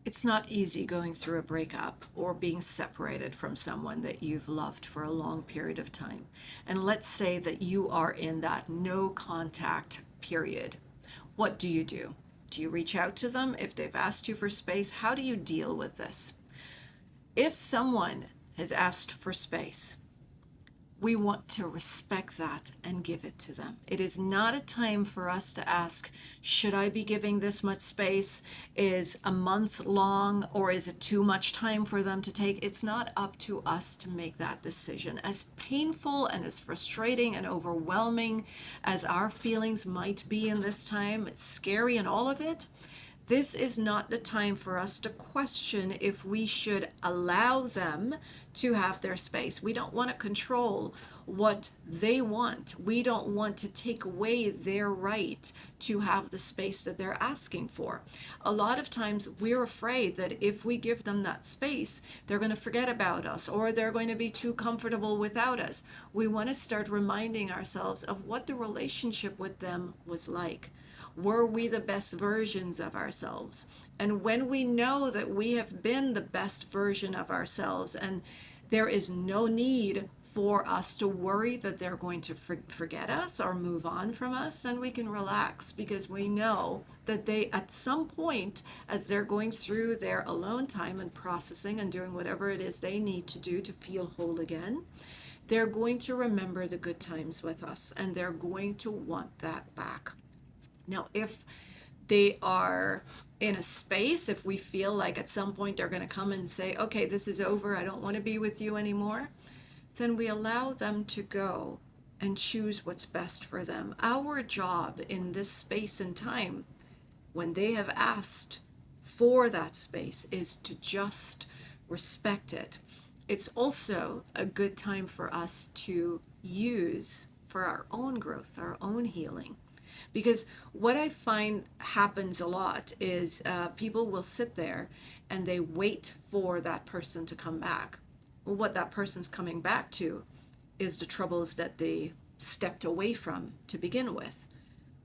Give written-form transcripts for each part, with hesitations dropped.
It's not easy going through a breakup or being separated from someone that you've loved for a long period of time. And let's say that you are in that no contact period. What do you do? Do you reach out to them if they've asked you for space? How do you deal with this? If someone has asked for space, we want to respect that and give it to them. It is not a time for us to ask, should I be giving this much space? Is a month long or is it too much time for them to take? It's not up to us to make that decision. As painful and as frustrating and overwhelming as our feelings might be in this time, it's scary and all of it. This is not the time for us to question if we should allow them to have their space. We don't want to control what they want. We don't want to take away their right to have the space that they're asking for. A lot of times we're afraid that if we give them that space, they're going to forget about us or they're going to be too comfortable without us. We want to start reminding ourselves of what the relationship with them was like. Were we the best versions of ourselves? And when we know that we have been the best version of ourselves and there is no need for us to worry that they're going to forget us or move on from us, then we can relax because we know that they, at some point, as they're going through their alone time and processing and doing whatever it is they need to do to feel whole again, they're going to remember the good times with us and they're going to want that back. Now, if they are in a space, if we feel like at some point they're going to come and say, okay, this is over, I don't want to be with you anymore, then we allow them to go and choose what's best for them. Our job in this space and time, when they have asked for that space, is to just respect it. It's also a good time for us to use for our own growth, our own healing. Because what I find happens a lot is people will sit there and they wait for that person to come back. Well, what that person's coming back to is the troubles that they stepped away from to begin with.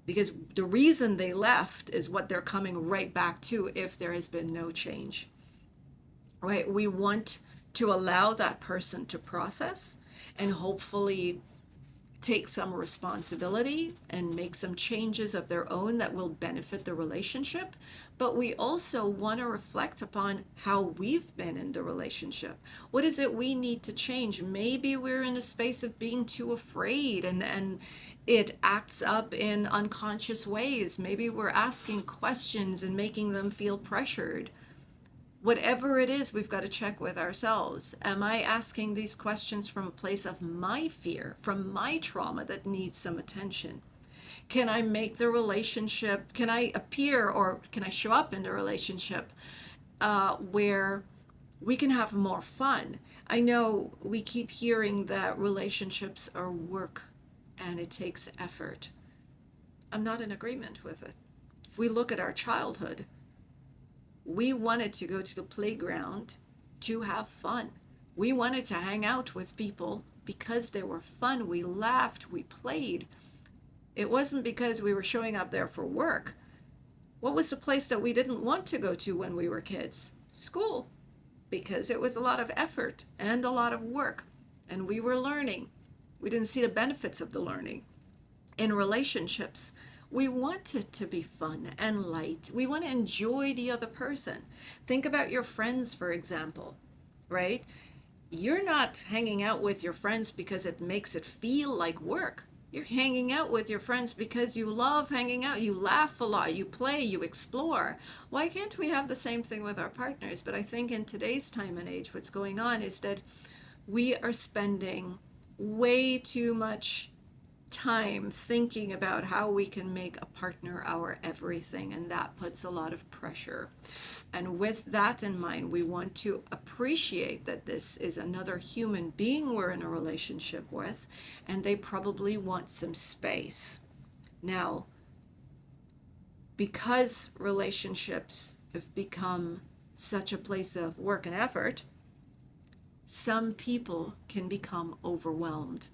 Because the reason they left is what they're coming right back to if there has been no change. Right? We want to allow that person to process and hopefully take some responsibility and make some changes of their own that will benefit the relationship. But we also want to reflect upon how we've been in the relationship. What is it we need to change? Maybe we're in a space of being too afraid and it acts up in unconscious ways. Maybe we're asking questions and making them feel pressured. Whatever it is, we've got to check with ourselves. Am I asking these questions from a place of my fear, from my trauma that needs some attention? Can I make the relationship, can I appear or can I show up in the relationship where we can have more fun? I know we keep hearing that relationships are work and it takes effort. I'm not in agreement with it. If we look at our childhood, we wanted to go to the playground to have fun. We wanted to hang out with people because they were fun. We laughed, we played. It wasn't because we were showing up there for work. What was the place that we didn't want to go to when we were kids? School, because it was a lot of effort and a lot of work, and we were learning. We didn't see the benefits of the learning. In relationships, we want it to be fun and light. We want to enjoy the other person. Think about your friends, for example, right? You're not hanging out with your friends because it makes it feel like work. You're hanging out with your friends because you love hanging out. You laugh a lot, you play, you explore. Why can't we have the same thing with our partners? But I think in today's time and age, what's going on is that we are spending way too much time thinking about how we can make a partner our everything, and that puts a lot of pressure. And with that in mind, we want to appreciate that this is another human being we're in a relationship with, and they probably want some space. Now, because relationships have become such a place of work and effort, some people can become overwhelmed,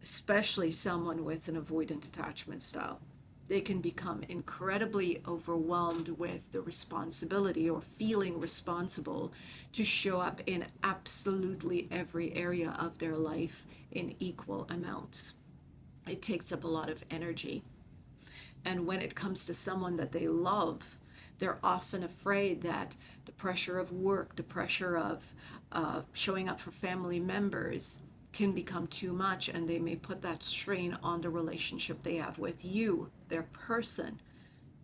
especially someone with an avoidant attachment style. They can become incredibly overwhelmed with the responsibility or feeling responsible to show up in absolutely every area of their life in equal amounts. It takes up a lot of energy. And when it comes to someone that they love, they're often afraid that the pressure of work, the pressure of showing up for family members can become too much, and they may put that strain on the relationship they have with you, their person.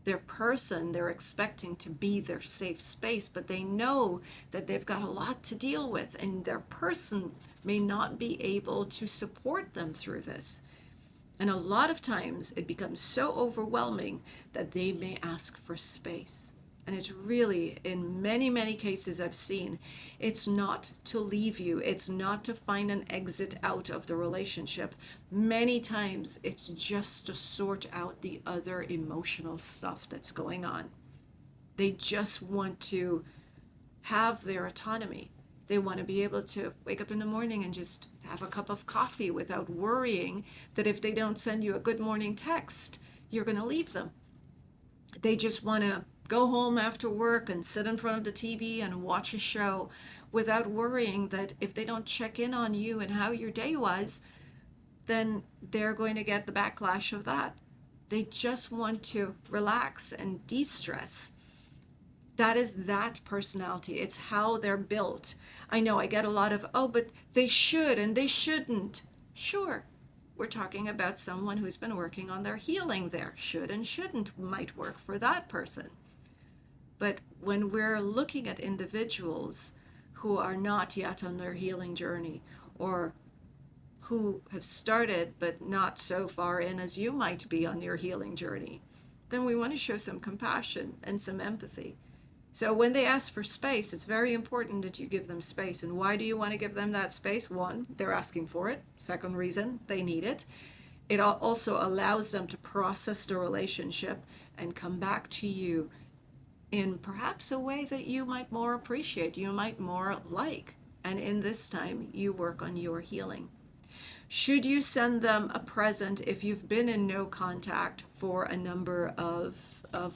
Their person, they're expecting to be their safe space, but they know that they've got a lot to deal with, and their person may not be able to support them through this. And a lot of times it becomes so overwhelming that they may ask for space. And it's really, in many, many cases I've seen, it's not to leave you. It's not to find an exit out of the relationship. Many times it's just to sort out the other emotional stuff that's going on. They just want to have their autonomy. They want to be able to wake up in the morning and just have a cup of coffee without worrying that if they don't send you a good morning text, you're going to leave them. They just want to go home after work and sit in front of the TV and watch a show without worrying that if they don't check in on you and how your day was, then they're going to get the backlash of that. They just want to relax and de-stress. That is that personality. It's how they're built. I know I get a lot of, oh, but they should and they shouldn't. Sure, we're talking about someone who's been working on their healing there. Should and shouldn't might work for that person. But when we're looking at individuals who are not yet on their healing journey, or who have started but not so far in as you might be on your healing journey, then we want to show some compassion and some empathy. So when they ask for space, it's very important that you give them space. And why do you want to give them that space? One, they're asking for it. Second reason, they need it. It also allows them to process the relationship and come back to you in perhaps a way that you might more appreciate, you might more like. And in this time, you work on your healing. Should you send them a present if you've been in no contact for a number of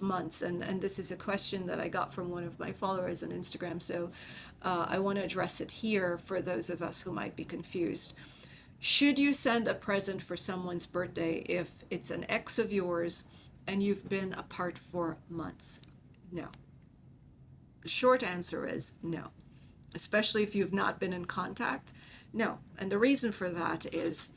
months? And this is a question that I got from one of my followers on Instagram, so I want to address it here for those of us who might be confused. Should you send a present for someone's birthday if it's an ex of yours and you've been apart for months? No. The short answer is no, especially if you've not been in contact. No. And the reason for that is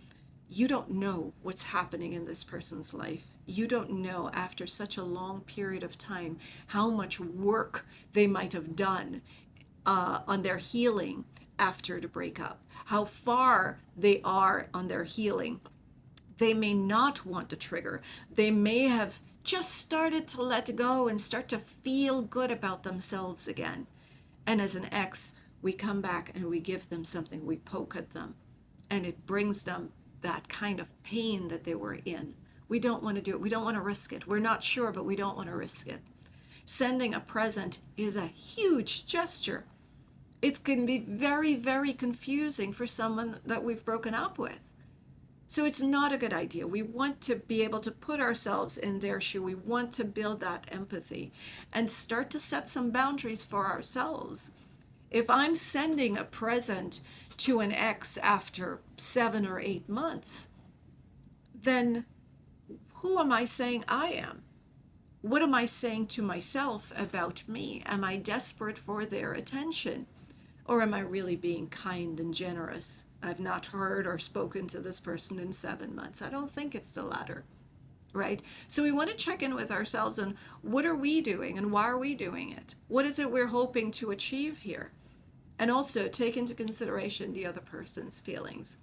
you don't know what's happening in this person's life. You don't know, after such a long period of time, how much work they might have done on their healing after the breakup, how far they are on their healing. They may not want to trigger. They may have just started to let go and start to feel good about themselves again. And as an ex, we come back and we give them something, we poke at them, and it brings them that kind of pain that they were in. We don't want to do it. We don't want to risk it. We're not sure, but we don't want to risk it. Sending a present is a huge gesture. It can be very, very confusing for someone that we've broken up with. So it's not a good idea. We want to be able to put ourselves in their shoe. We want to build that empathy and start to set some boundaries for ourselves. If I'm sending a present to an ex after 7 or 8 months, then who am I saying I am? What am I saying to myself about me? Am I desperate for their attention? Or am I really being kind and generous? I've not heard or spoken to this person in 7 months. I don't think it's the latter, right? So we want to check in with ourselves and what are we doing and why are we doing it? What is it we're hoping to achieve here? And also take into consideration the other person's feelings.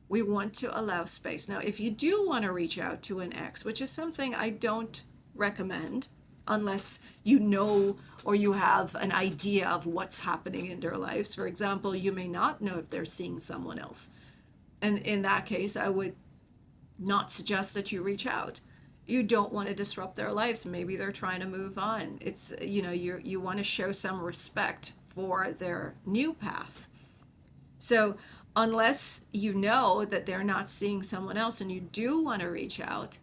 We want to allow space. Now, if you do want to reach out to an ex, which is something I don't recommend unless you know or you have an idea of what's happening in their lives. For example, you may not know if they're seeing someone else. And in that case, I would not suggest that you reach out. You don't want to disrupt their lives. Maybe they're trying to move on. It's, you want to show some respect for their new path. So unless you know that they're not seeing someone else and you do want to reach out,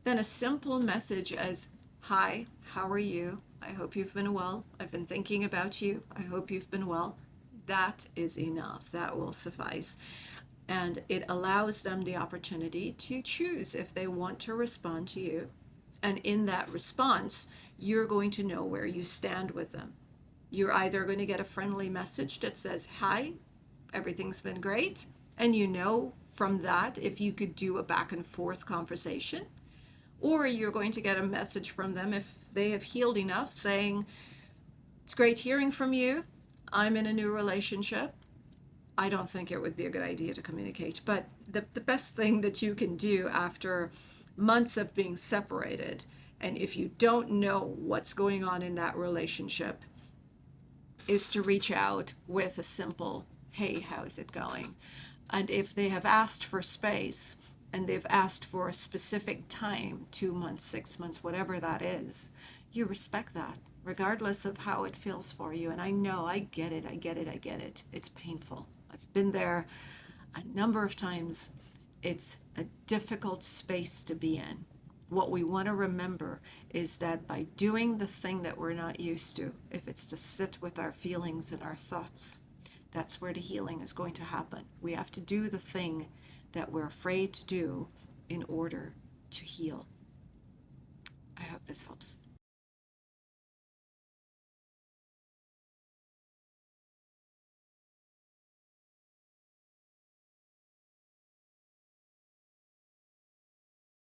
then a simple message as, "Hi, how are you? I hope you've been well. I've been thinking about you. I hope you've been well." That is enough. That will suffice. And it allows them the opportunity to choose if they want to respond to you. And in that response, you're going to know where you stand with them. You're either going to get a friendly message that says, "Hi, everything's been great." And you know from that if you could do a back and forth conversation. Or you're going to get a message from them if they have healed enough saying, "It's great hearing from you. I'm in a new relationship. I don't think it would be a good idea to communicate." But the best thing that you can do after months of being separated, and if you don't know what's going on in that relationship, is to reach out with a simple, "Hey, how's it going?" And if they have asked for space and they've asked for a specific time, 2 months, 6 months, whatever that is, you respect that, regardless of how it feels for you. And I know, I get it, I get it, I get it. It's painful. I've been there a number of times. It's a difficult space to be in. What we want to remember is that by doing the thing that we're not used to, if it's to sit with our feelings and our thoughts, that's where the healing is going to happen. We have to do the thing that we're afraid to do in order to heal. I hope this helps.